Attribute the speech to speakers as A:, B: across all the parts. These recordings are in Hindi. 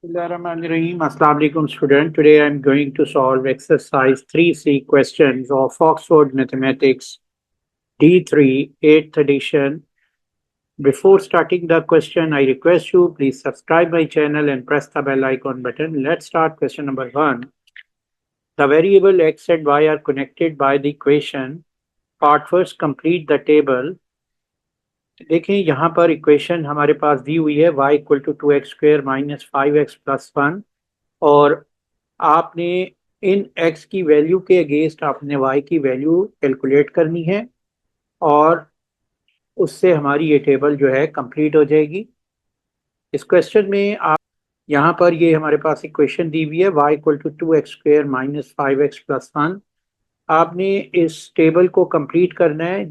A: Bismillahirrahmanirrahim. Assalamu alaikum student. Today I am going to solve exercise 3C questions of Oxford Mathematics D3 8th edition. Before starting the question, I request you please subscribe my channel and press the bell icon button. Let's start question number 1. The variable x and y are connected by the equation. Part first complete the table. देखिए यहाँ पर इक्वेशन हमारे पास दी हुई है y equal to 2x² minus 5x plus 1 और आपने इन x की वैल्यू के अगेंस्ट आपने y की वैल्यू कैलकुलेट करनी है और उससे हमारी ये टेबल जो है कंप्लीट हो जाएगी। इस क्वेश्चन में आप यहाँ पर ये हमारे पास इक्वेशन दी हुई है y equal to 2x² minus 5x plus 1। आपने इस टेबल को कंप्लीट करना है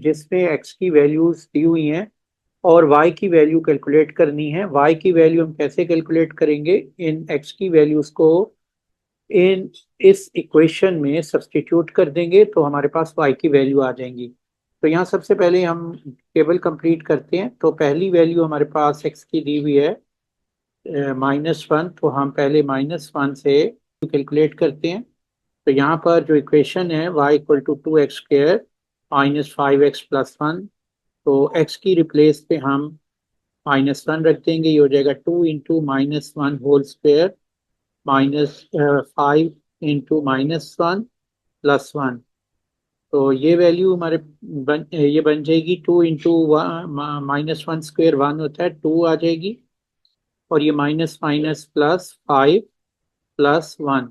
A: जिसमें x की वैल्यूज दी हुई हैं और y की वैल्यू कैलकुलेट करनी है। y की वैल्यू हम कैसे कैलकुलेट करेंगे? इन x की वैल्यूज को इन इस इक्वेशन में सब्स्टिट्यूट कर देंगे तो हमारे पास y की वैल्यू आ जाएंगी। तो यहाँ सबसे पहले हम टेबल कंप्लीट करते हैं। तो पहली वैल्यू हमारे पास x की दी हुई है -1, तो हम पहले -1 से कैलकुलेट करते हैं। तो यहाँ पर जो इक्वेशन है y equal to 2x² minus 5x plus 1, तो x की रिप्लेस पे हम -1 रख देंगे। ये हो जाएगा 2 into -1 whole square minus 5 into -1 plus 1। तो ये वैल्यू ये बन जाएगी 2 इंटू -1 स्क्वायर 1 होता है, 2 आ जाएगी और ये माइनस माइनस प्लस 5 प्लस 1।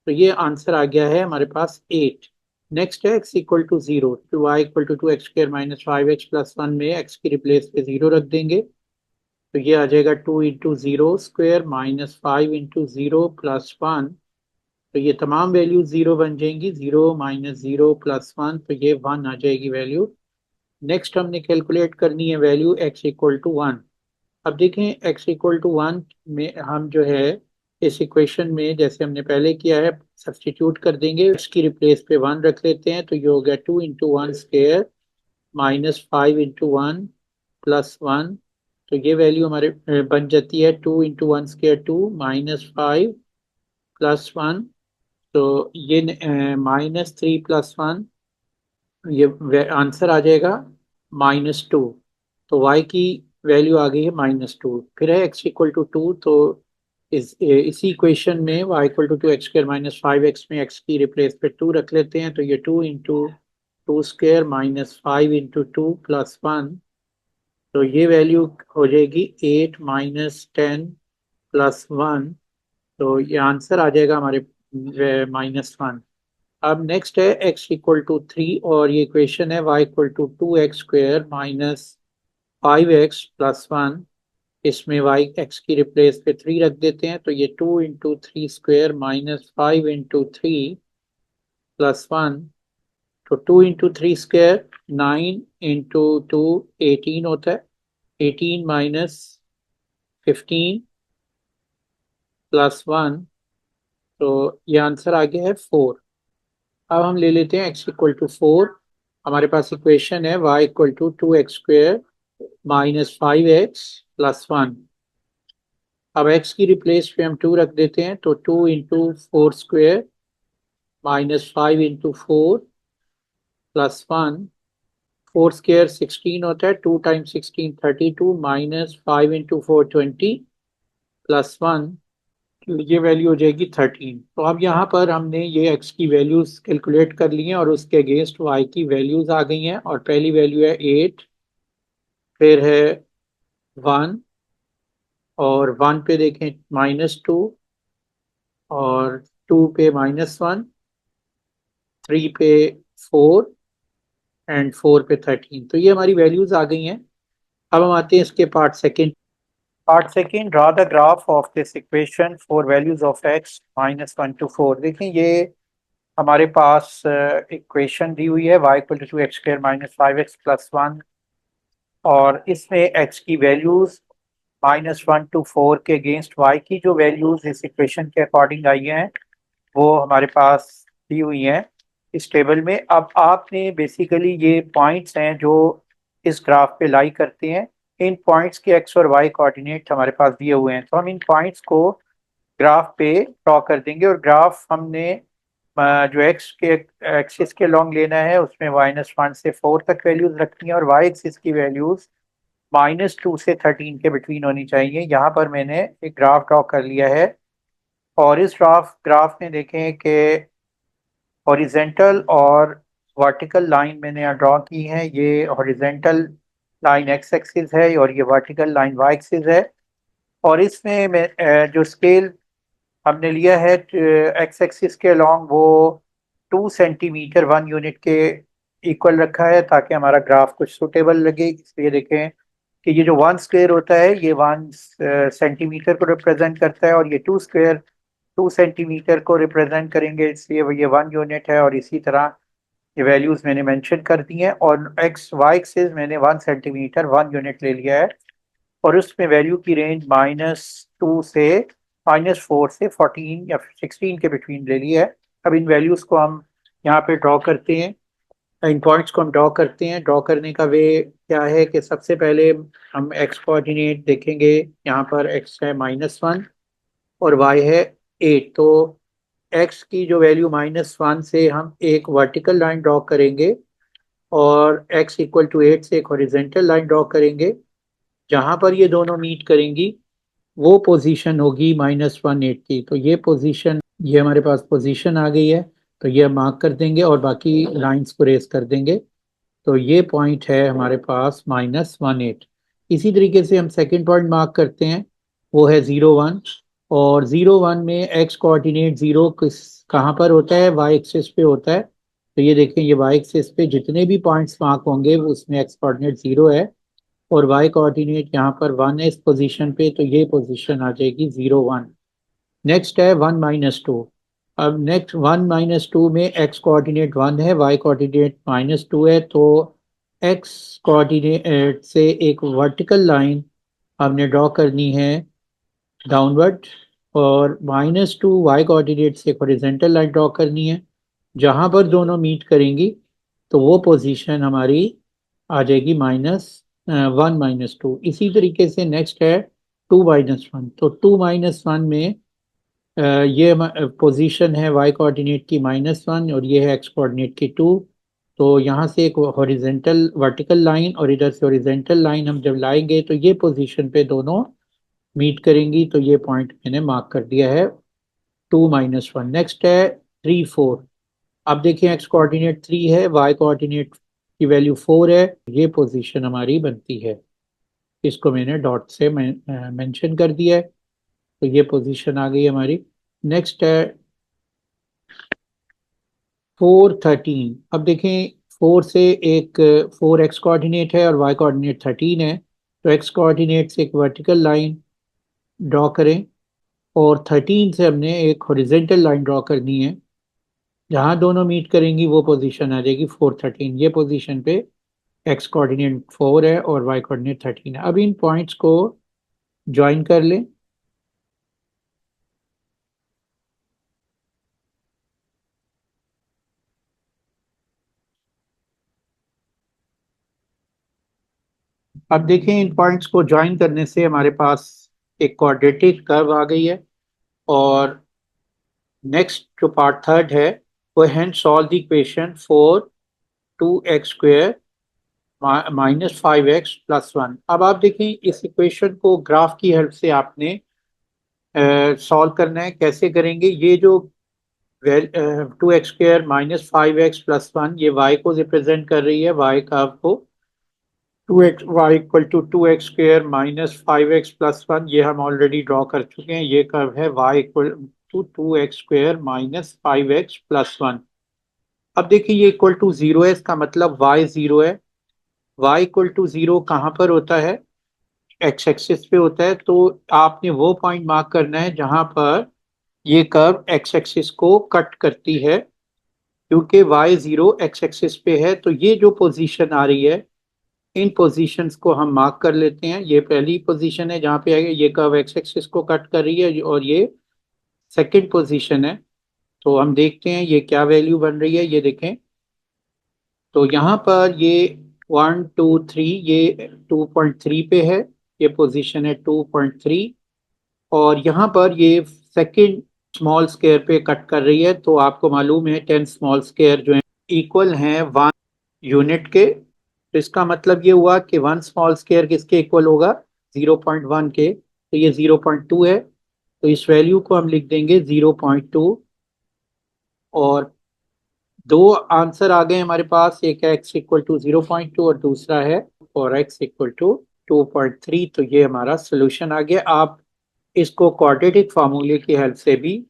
A: तो ये आंसर आ गया है हमारे पास 8। नेक्स्ट है x इक्वल टू 0, तो y equal to 2x² minus 5x plus 1 में x की रिप्लेस पे 0 रख देंगे। तो ये आ जाएगा 2 into 0 square minus 5 into 0 plus 1। तो ये तमाम वैल्यू 0 बन जाएंगी, 0 माइनस 0 प्लस 1, तो ये 1 आ जाएगी वैल्यू। नेक्स्ट हमने कैलकुलेट करनी है वैल्यू x इक्वल टू 1। अब देखें x इक्वल टू 1 में हम जो है इस इक्वेशन में जैसे हमने पहले किया है सब्स्टिट्यूट कर देंगे। x की रिप्लेस पे 1 रख लेते हैं, तो ये हो गया 2 into 1 square minus 5 into 1 plus 1। तो ये वैल्यू हमारे बन जाती है 2 इंटू 1 स्क्वायर 2 माइनस 5 प्लस 1। तो ये -3 प्लस 1, ये आंसर आ जाएगा -2। तो y की वैल्यू आ गई है -2। फिर है x इक्वल टू 2, तो इसी इक्वेशन में y equal to 2x² minus 5x में x की रिप्लेस पे 2 रख लेते हैं। तो ये 2 into 2 square minus 5 into 2 plus 1। तो ये वैल्यू हो जाएगी 8 माइनस 10 प्लस 1। तो ये आंसर आ जाएगा हमारे -1। अब नेक्स्ट है x इक्वल टू 3 और ये इक्वेशन है y equal to 2x² minus 5x plus 1। इसमें y x की रिप्लेस पे 3 रख देते हैं। तो ये 2 into 3 square minus 5 into 3 plus 1। तो 2 इंटू 3 स्क्वायर 9 इंटू 2 18 होता है, 18 माइनस 15 प्लस 1। तो ये आंसर आ गया है 4। अब हम ले लेते हैं x इक्वल टू 4। हमारे पास इक्वेशन है y equal to 2x² minus 5x plus 1। अब x की रिप्लेस पे हम 2 रख देते हैं। तो 2 into 4 square minus 5 into 4 plus 1। 4 square 16 होता है, 2 टाइम्स 16 32 माइनस 5 इंटू 4 20 प्लस 1। ये वैल्यू हो जाएगी 13। तो अब यहाँ पर हमने ये x की वैल्यूज कैलकुलेट कर ली हैं और उसके अगेंस्ट y की वैल्यूज आ गई हैं। और पहली वैल्यू है 8, फिर है 1 और 1 पे देखें -2 और 2 पे -1, 3 पे 4 एंड 4 पे 13। तो ये हमारी वैल्यूज आ गई हैं। अब हम आते हैं इसके part second. Part second, draw the graph of this equation for values of x -1 to 4। देखिए ये हमारे पास इक्वेशन दी हुई है y equal to 2x² minus 5x plus 1 और इसमें x की वैल्यूज -1 टू 4 के अगेंस्ट y की जो वैल्यूज इस इक्वेशन के अकॉर्डिंग आई हैं वो हमारे पास दी हुई हैं इस टेबल में। अब आपने बेसिकली ये पॉइंट्स हैं जो इस ग्राफ पे लाई करते हैं, इन पॉइंट्स के एक्स और वाई कोऑर्डिनेट हमारे पास दिए हुए हैं, तो हम इन पॉइंट्स को ग्राफ पे ड्रॉ कर देंगे। और ग्राफ हमने जो एक्स के एक्सिस के लॉन्ग लेना है उसमें -1 से 4 तक वैल्यूज रखनी है, और वाई एक्सिस की वैल्यूज -2 से 13 के बिटवीन होनी चाहिए। यहाँ पर मैंने एक ग्राफ ड्रॉ कर लिया है, और इस ग्राफ में देखें कि हॉरिजेंटल और वर्टिकल लाइन मैंने यहाँ ड्रॉ की है। ये हॉरिजेंटल लाइन एक्स एक्सिस है और ये वर्टिकल लाइन वाई एक्सिस है। और इसमें मैं जो स्केल हमने लिया है एक्स एक्सिस के अलॉन्ग, वो 2 सेंटीमीटर 1 यूनिट के इक्वल रखा है, ताकि हमारा ग्राफ कुछ सुटेबल लगे। इसलिए देखें कि ये जो 1 स्क्वायर होता है ये 1 सेंटीमीटर को रिप्रेजेंट करता है, और ये 2 स्क्वायर 2 सेंटीमीटर को रिप्रेजेंट करेंगे, इसलिए वो ये 1 यूनिट है। और इसी तरह ये वैल्यूज मैंने मेंशन कर दी हैं, और एक्स वाई एक्सिस मैंने 1 सेंटीमीटर 1 यूनिट ले लिया है, और उसमें वैल्यू की रेंज -2 से -4 से 14 या 16 के बिटवीन ले ली है। अब इन वैल्यूज को हम यहाँ पे ड्रॉ करते हैं, इन पॉइंट्स को हम ड्रॉ करते हैं। ड्रॉ करने का वे क्या है कि सबसे पहले हम एक्स कोऑर्डिनेट देखेंगे। यहाँ पर एक्स है -1 और वाई है 8, तो एक्स की जो वैल्यू -1 से हम एक वर्टिकल लाइन ड्रॉ करेंगे, और एक्स इक्वल टू 8 से एक हॉरिजेंटल लाइन ड्रॉ करेंगे। जहां पर ये दोनों मीट करेंगी वो पोजीशन होगी -1 8 की। तो ये पोजीशन, ये हमारे पास पोजीशन आ गई है, तो ये मार्क कर देंगे और बाकी लाइंस को रेस कर देंगे। तो ये पॉइंट है हमारे पास -1 8। इसी तरीके से हम सेकंड पॉइंट मार्क करते हैं, वो है 0 1। और 0 1 में एक्स कोऑर्डिनेट जीरो किस कहाँ पर होता है, वाई एक्सिस पे होता है। तो ये देखें, ये वाई एक्सिस पे जितने भी पॉइंट्स मार्क होंगे उसमें एक्स कोऑर्डिनेट 0 है, और वाई कोऑर्डिनेट यहाँ पर 1 है इस पोजीशन पे, तो ये पोजीशन आ जाएगी 0 1। नेक्स्ट है 1 - 2। अब नेक्स्ट 1 - 2 में एक्स कोऑर्डिनेट 1 है, वाई कोऑर्डिनेट -2 है, तो एक्स कोऑर्डिनेट से एक वर्टिकल लाइन हमने ड्रॉ करनी है डाउनवर्ड, और -2 वाई कोऑर्डिनेट से एक हॉरिजॉन्टल लाइन ड्रॉ करनी है। जहां पर दोनों मीट करेंगी तो वो पोजीशन हमारी आ जाएगी -1 - 2। इसी तरीके से नेक्स्ट है 2 - 1। तो 2 - 1 में ये पोजीशन है वाई कोऑर्डिनेट की -1, और ये है एक्स कोऑर्डिनेट की 2। तो यहाँ से एक हॉरिजेंटल वर्टिकल लाइन और इधर से हॉरिजेंटल लाइन हम जब लाएंगे तो ये पोजीशन पे दोनों मीट करेंगी। तो ये पॉइंट मैंने मार्क कर दिया है 2 - 1। नेक्स्ट है 3 4। अब देखिए, एक्स कोऑर्डिनेट 3 है, वाई कोऑर्डिनेट की वैल्यू 4 है, ये पोजीशन हमारी बनती है। इसको मैंने डॉट से मेंशन कर दिया है, तो ये पोजीशन आ गई हमारी। नेक्स्ट है 4 13। अब देखें, 4 से एक 4 एक्स कोऑर्डिनेट है और वाई कोऑर्डिनेट 13 है, तो एक्स कोऑर्डिनेट से एक वर्टिकल लाइन ड्रॉ करें, और 13 से हमने एक हॉरिजेंटल लाइन ड्रॉ करनी है। जहां दोनों मीट करेंगी वो पोजीशन आ जाएगी 4 13। ये पोजीशन पे एक्स कोऑर्डिनेट 4 है और वाई कोऑर्डिनेट 13 है। अब इन पॉइंट्स को ज्वाइन कर लें। अब देखें, इन पॉइंट्स को ज्वाइन करने से हमारे पास एक क्वाड्रेटिक कर्व आ गई है। और नेक्स्ट जो पार्ट थर्ड है वो है solve the equation for 2x² -5x + 1। अब आप देखें, इस इक्वेशन को ग्राफ की हेल्प से आपने सॉल्व करना है। कैसे करेंगे, ये जो 2x² -5x + 1, ये y को रिप्रेजेंट कर रही है, y कर्व को। 2y = 2x² -5x + 1, ये हम ऑलरेडी ड्रॉ कर चुके हैं। ये कर्व है y = 2x² -5x + 1। अब देखिए, ये इक्वल टू 0 है, इसका मतलब y 0 है। y = 0 कहाँ पर होता है, एक्स एक्सिस पे होता है। तो आपने वो पॉइंट मार्क करना है जहां पर ये कर्व एक्स एक्सिस को कट करती है, क्योंकि y 0 एक्स एक्सिस पे है। तो ये जो पोजीशन आ रही है, इन पोजीशंस को हम मार्क कर लेते हैं। ये पहली पोजीशन है जहाँ पे ये कर्व एक्स एक्सिस को कट कर रही है, और ये सेकंड पोजीशन है। तो हम देखते हैं ये क्या वैल्यू बन रही है, ये देखें। तो यहाँ पर ये 1 2 3, ये 2.3 पे है, ये पोजीशन है 2.3, और यहाँ पर ये सेकंड स्मॉल स्क्वायर पे कट कर रही है। तो आपको मालूम है 10 स्मॉल स्क्वायर जो है इक्वल हैं 1 यूनिट के। तो इसका मतलब ये हुआ कि 1 स्मॉल स्क्वायर किसके इक्वल होगा, 0.1 के। तो ये 0.2 है, तो इस वैल्यू को हम लिख देंगे 0.2। और दो आंसर आ गए हमारे पास, एक है x इक्वल टू 0.2 और दूसरा है और x इक्वल टू 2.3। तो ये हमारा सोल्यूशन आ गया। आप इसको क्वाड्रेटिक फार्मूले की हेल्प से भी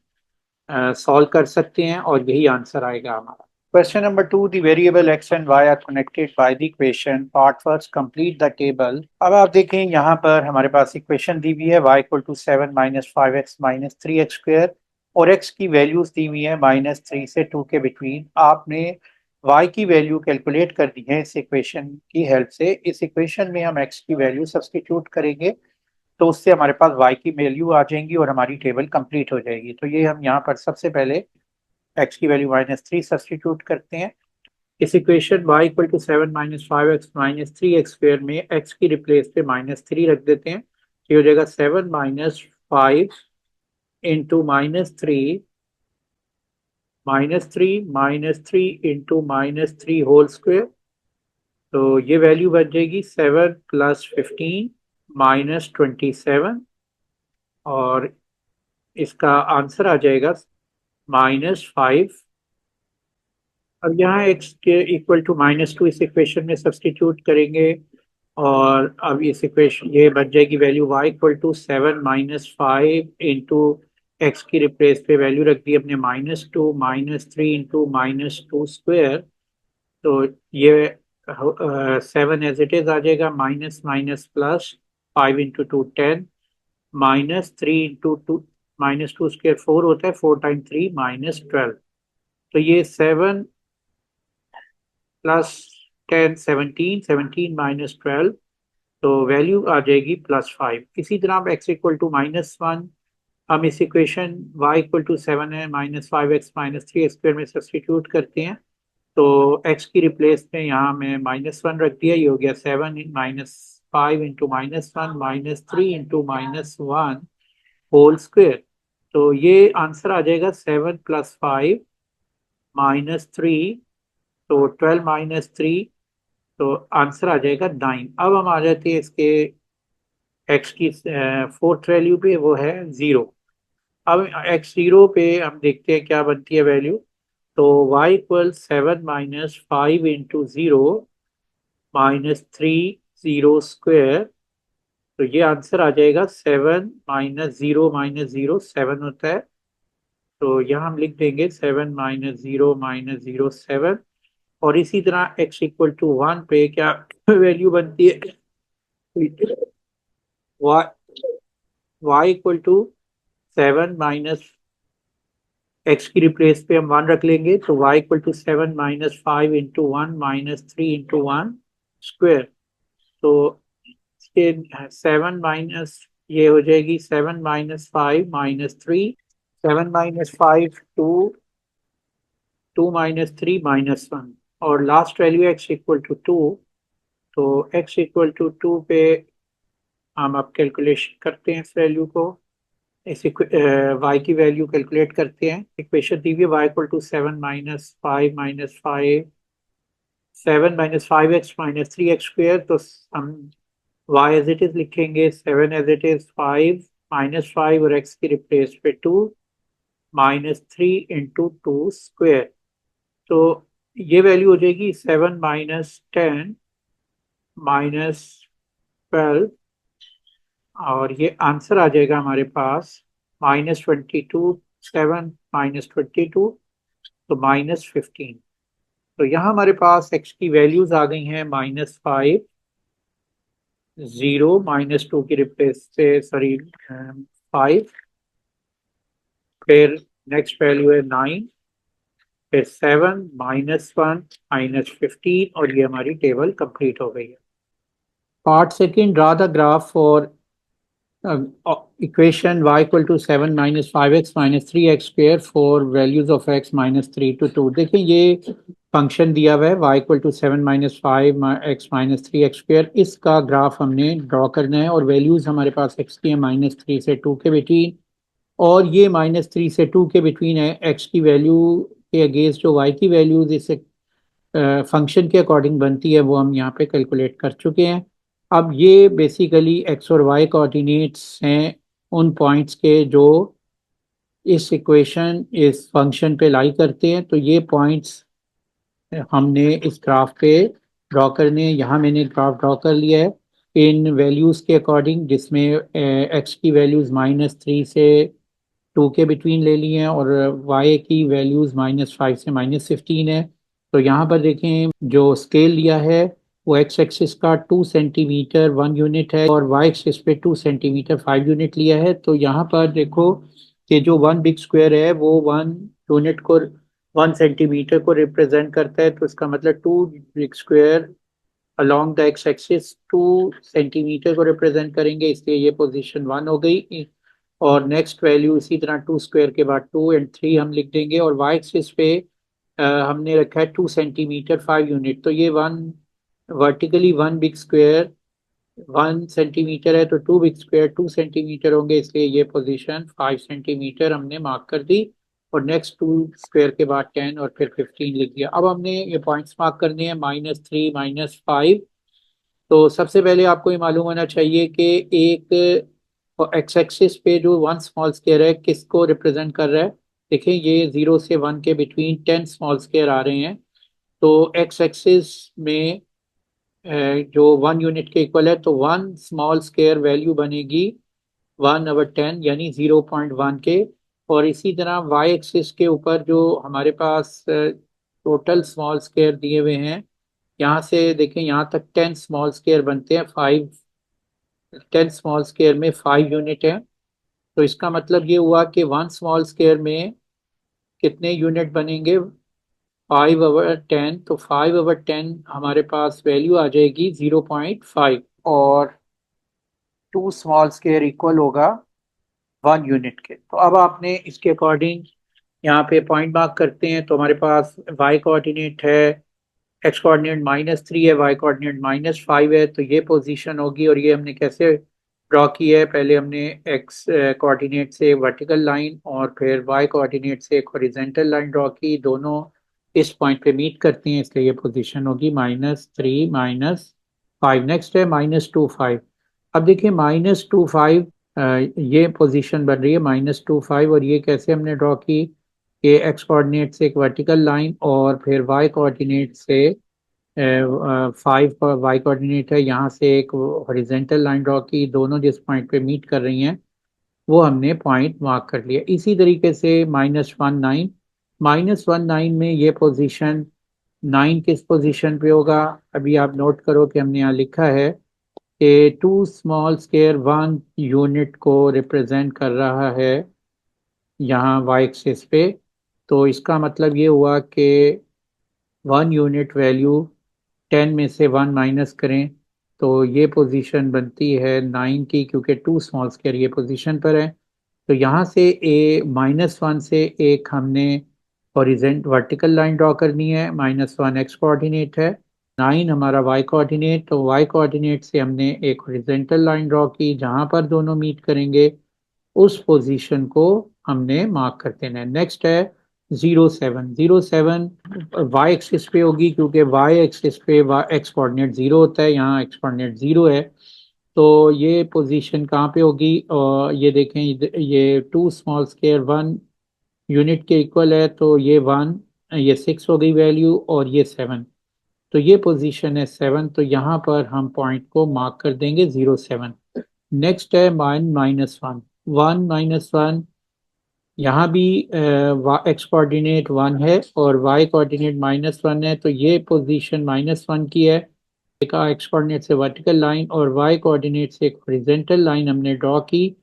A: सॉल्व कर सकते हैं और यही आंसर आएगा हमारा। Question number 2, the variable x and y are connected by the equation part first complete the table. अब आप देखें यहाँ पर हमारे पास इक्वेशन दी हुई है y equal to 7 minus 5x minus 3x square, और x की वैल्यूज दी हुई है -3 से 2 के बिटवीन। आपने y की वैल्यू कैलकुलेट कर दी है इस इक्वेशन की हेल्प से। इस इक्वेशन में हम x की वैल्यू सब्सटीट्यूट करेंगे, तो उससे हमारे पास y की वैल्यू आ जाएंगी और हमारी टेबल कंप्लीट हो जाएगी। तो ये हम यहाँ पर सबसे पहले x की वैल्यू -3 सब्सटीट्यूट करते हैं। इस equation y equal to 7 minus 5x minus 3x square में x की रिप्लेस पे -3 रख देते हैं। तो ये हो जाएगा 7 minus 5 into minus three into -3 whole square. तो ये वैल्यू बन जाएगी 7 प्लस 15 -27, और इसका आंसर आ जाएगा -5। अब यहाँ x के इक्वल टू -2 इस इक्वेशन में सब्सटीट्यूट करेंगे, और अब इस इक्वेशन ये बन जाएगी value y equal to 7 minus 5 into x की रिप्लेस पे वैल्यू रख दी अपने -2 -3 इंटू -2 स्क्वेयर। तो ये 7 एज इट इज आ जाएगा, minus minus plus 5 into 2 10, -3 into two -2 square 4 होता है, 4 टाइम 3 -12। तो ये 7 प्लस 10 17, 17 -12, तो वैल्यू आ जाएगी +5। इसी तरह अब x इक्वल टू -1, हम इस इक्वेशन y इक्वल टू 7 है -5x -3 स्क्वायर में सब्सटीट्यूट करते हैं। तो x की रिप्लेस में यहाँ में -1 रख दिया, ये हो गया 7 -5 इंटू -1 -3 इंटू -1 होल स्क्वेयर। तो ये आंसर आ जाएगा 7 प्लस 5 -3, तो 12 -3, तो आंसर आ जाएगा 9। अब हम आ जाते हैं इसके एक्स की फोर्थ वैल्यू पे, वो है 0। अब x0 पे हम देखते हैं क्या बनती है वैल्यू। तो y equal 7 minus 5 into 0 -3 0 square. तो ये आंसर आ जाएगा 7 -0 7 होता है। तो यहाँ हम लिख देंगे 7 -0 7। और इसी तरह x इक्वल टू 1 पे क्या वैल्यू बनती है, y equal to 7 minus x की रिप्लेस पे हम 1 रख लेंगे, तो y equal to 7 -5 into 1 -3 into 1 square. तो इसके 7 माइनस, ये हो जाएगी 7 -5 -3, 7 -5 2, 2 -3 -1, और last value x equal to 2। तो x इक्वल टू 2 पे हम अब कैलकुलेशन करते हैं इस वैल्यू को, इस y की वैल्यू कैलकुलेट करते हैं। इक्वेशन दी हुई है y equal to 7 -5 7 -5x -3x square. तो हम y एज इट इज लिखेंगे 7 एज इट इज 5 -5 और x की रिप्लेस पे 2 -3 इंटू 2 स्क्वेयर। तो ये वैल्यू हो जाएगी 7 -10 -12, और ये आंसर आ जाएगा हमारे पास -22, 7 -22, तो -15। तो यहाँ हमारे पास x की वैल्यूज आ गई हैं -5 0 -2 की रिप्लेस से, सॉरी 5, फिर नेक्स्ट वैल्यू है 9, फिर 7 -1 -15, और ये हमारी टेबल कंप्लीट हो गई है। Part second, draw the graph for equation y equal to 7 -5x -3x square for values of x -3 to 2। देखिए ये फंक्शन दिया हुआ है y equal to 7 - 5 x - 3 x²। इसका ग्राफ हमने ड्रॉ करना है और वैल्यूज हमारे पास x की है -3 से 2 के बिटवीन, और ये -3 से 2 के बिटवीन है। x की वैल्यू के अगेंस्ट जो y की वैल्यूज इस फंक्शन के अकॉर्डिंग बनती है वो हम यहाँ पे कैलकुलेट कर चुके हैं। अब ये बेसिकली x और y कोऑर्डिनेट्स हैं उन पॉइंट्स के जो इस इक्वेशन इस फंक्शन पे लाई करते हैं। तो ये पॉइंट्स हमने इस ग्राफ पे ड्रॉ करने हैं। यहाँ मैंने ग्राफ ड्रॉ कर लिया है इन वैल्यूज़ के अकॉर्डिंग, जिसमें x की वैल्यूज़ -3 से 2 के बिटवीन ले ली हैं और y की वैल्यूज़ -5 से -15 है। तो यहाँ पर देखें जो स्केल लिया है वो x एक्सिस का 2 सेंटीमीटर 1 यूनिट है और y एक्सिस पे 2 सेंटीमीटर 5 यूनिट लिया है। तो यहाँ पर देखो कि जो 1 बिग स्क्वायर है वो 1 यूनिट को 1 सेंटीमीटर को रिप्रेजेंट करता है। तो इसका मतलब 2 big square along the x axis 2 centimetre को रिप्रेजेंट करेंगे, इसलिए ये पोजीशन 1 हो गई। और नेक्स्ट वैल्यू इसी तरह 2 स्क्वायर के बाद 2 एंड 3 हम लिख देंगे। और वाई एक्सिस पे हमने रखा है 2 सेंटीमीटर 5 यूनिट। तो ये 1 वर्टिकली 1 बिग स्क्वायर 1 सेंटीमीटर है, तो 2 बिग स्क्वायर 2 सेंटीमीटर होंगे, इसलिए ये पोजीशन 5 सेंटीमीटर हमने मार्क कर दी। और नेक्स्ट 2 स्क्वायर के बाद 10 और फिर 15 लिख दिया। अब हमने ये पॉइंट्स मार्क करने हैं -3 -5। तो सबसे पहले आपको ये मालूम होना चाहिए कि एक एक्स एक्सिस पे जो 1 स्मॉल स्क्वायर है किसको रिप्रेजेंट कर रहा है। देखिए ये 0 से 1 के बिटवीन 10 स्मॉल स्क्वायर आ रहे हैं। तो एक्स एक्सिस में जो 1 यूनिट के इक्वल है, तो 1 स्मॉल स्क्वायर वैल्यू बनेगी 1/10 यानी 0.1 के। और इसी तरह वाई एक्सिस के ऊपर जो हमारे पास टोटल स्मॉल स्क्वायर दिए हुए हैं, यहाँ से देखें यहाँ तक 10 स्मॉल स्क्वायर बनते हैं। 10 स्मॉल स्क्वायर में 5 यूनिट है। तो इसका मतलब ये हुआ कि 1 स्मॉल स्क्वायर में कितने यूनिट बनेंगे 5/10। तो 5/10 हमारे पास वैल्यू आ जाएगी 0.5 और 2 स्मॉल स्क्वायर इक्वल होगा 1 यूनिट के। तो अब आपने इसके अकॉर्डिंग यहाँ पे पॉइंट मार्क करते हैं। तो हमारे पास y कोऑर्डिनेट है, x कोऑर्डिनेट -3 है, y कोऑर्डिनेट -5 है। तो ये पोजीशन होगी। और ये हमने कैसे ड्रॉ की है, पहले हमने x कोऑर्डिनेट से वर्टिकल लाइन और फिर y कोऑर्डिनेट से एक हॉरिजॉन्टल लाइन ड्रॉ की। दोनों इस पॉइंट पे मीट करती हैं, इसलिए ये पोजीशन होगी -3 -5। नेक्स्ट है -2 5। अब देखिए -2 5 ये पोजीशन बन रही है -2 5। और ये कैसे हमने ड्रॉ की कि एक्स कोऑर्डिनेट से एक वर्टिकल लाइन और फिर वाई कोऑर्डिनेट से 5 वाई कोऑर्डिनेट है, यहाँ से एक हॉरिजॉन्टल लाइन ड्रॉ की। दोनों जिस पॉइंट पे मीट कर रही हैं वो हमने पॉइंट मार्क कर लिया। इसी तरीके से -1 9 -1 9 में ये पोजीशन 9 किस पोजीशन पे होगा। अभी आप नोट करो कि हमने यहाँ लिखा है कि 2 स्मॉल स्क्वायर 1 यूनिट को रिप्रेजेंट कर रहा है यहाँ वाई एक्सिस पे। तो इसका मतलब ये हुआ कि 1 यूनिट वैल्यू 10 में से 1 माइनस करें तो ये पोजीशन बनती है 9 की, क्योंकि 2 स्मॉल स्क्वायर ये पोजीशन पर है। तो यहाँ से -1 से एक हमने हॉरिजेंट वर्टिकल लाइन ड्रॉ करनी है। -1 एक्स कोऑर्डिनेट है, 9 हमारा वाई कोऑर्डिनेट। तो वाई कोऑर्डिनेट से हमने एक हॉरिजेंटल लाइन ड्रॉ की जहाँ पर दोनों मीट करेंगे, उस पोजीशन को हमने मार्क कर देना है। नेक्स्ट है 0 7 वाई एक्सिस पे होगी, क्योंकि वाई एक्सिस पे एक्स कोऑर्डिनेट 0 होता है, यहाँ एक्स कोऑर्डिनेट 0 है। तो ये पोजीशन कहाँ पे होगी, और ये देखें ये 2 स्मॉल स्क्वायर 1 यूनिट के इक्वल है। तो ये 1 ये 6 हो गई वैल्यू और ये 7। तो ये पोजीशन है 7। तो यहाँ पर हम पॉइंट को मार्क कर देंगे 0 7। नेक्स्ट है -1 1 यहाँ भी एक्स कोऑर्डिनेट 1 है और वाई कोऑर्डिनेट -1 है। तो ये पोजीशन -1 की है। एक एक्स कोऑर्डिनेट से वर्टिकल लाइन और वाई कोऑर्डिनेट से एक हॉरिजॉन्टल लाइन हमने ड्रॉ की।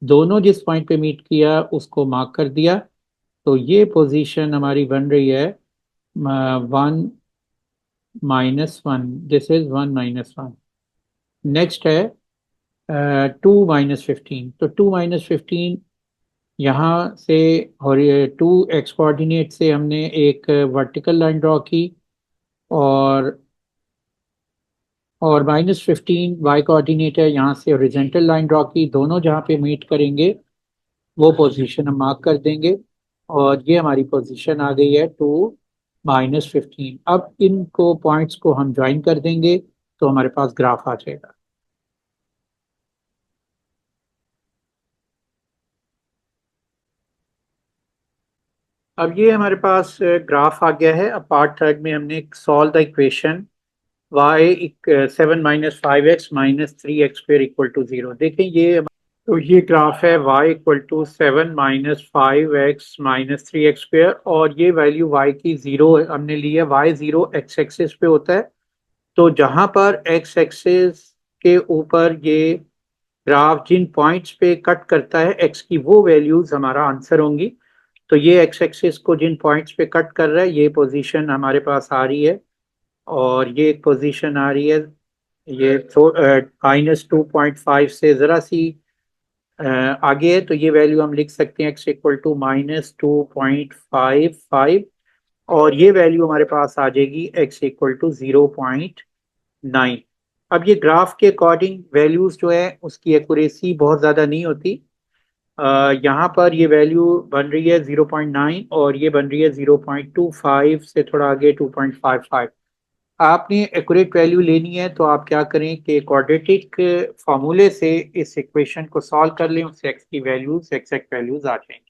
A: दोनों जिस पॉइंट पे मीट किया उसको मार्क कर दिया। तो ये पोजीशन हमारी बन रही है 1 - 1। This is 1 - 1। नेक्स्ट है 2 - 15। तो 2 - 15 यहाँ से और 2 एक्स कोऑर्डिनेट से हमने एक वर्टिकल लाइन ड्रॉ की और -15 वाई कोऑर्डिनेट है, यहाँ से ओरिजेंटल लाइन ड्रॉ की, दोनों जहाँ पे मीट करेंगे वो पोजीशन हम मार्क कर देंगे। और ये हमारी पोजीशन आ गई है 2 -15। अब इनको पॉइंट्स को हम ज्वाइन कर देंगे तो हमारे पास ग्राफ आ जाएगा। अब ये हमारे पास ग्राफ आ गया है। अब पार्ट थर्ड में हमने solve the equation y 7 - 5x - 3x² = 0। देखें ये, तो ये ग्राफ है y = 7 - 5x - 3x², और ये वैल्यू y की 0 हमने ली है। y 0 x एक्सिस पे होता है, तो जहां पर x एक्सिस के ऊपर ये ग्राफ जिन पॉइंट्स पे कट करता है x की, वो वैल्यूज हमारा आंसर होंगी। तो ये x एक्सिस को जिन पॉइंट्स पे कट कर रहा है, ये पोजीशन हमारे पास आ रही है, और ये एक पोजीशन आ रही है, ये -2.5 से ज़रा सी आगे है। तो ये वैल्यू हम लिख सकते हैं x = -2.55, और ये वैल्यू हमारे पास आ जाएगी x = 0.9। अब ये ग्राफ के अकॉर्डिंग वैल्यूज जो है उसकी एक्यूरेसी बहुत ज़्यादा नहीं होती। यहाँ पर ये वैल्यू बन रही है 0.9, और ये बन रही है 0.25 से थोड़ा आगे 2.55। आपने एक्यूरेट वैल्यू लेनी है तो आप क्या करें कि क्वाड्रेटिक फार्मूले से इस इक्वेशन को सॉल्व कर लें, उससे एक्स की वैल्यूज एग्जैक्ट वैल्यूज आ जाएंगी।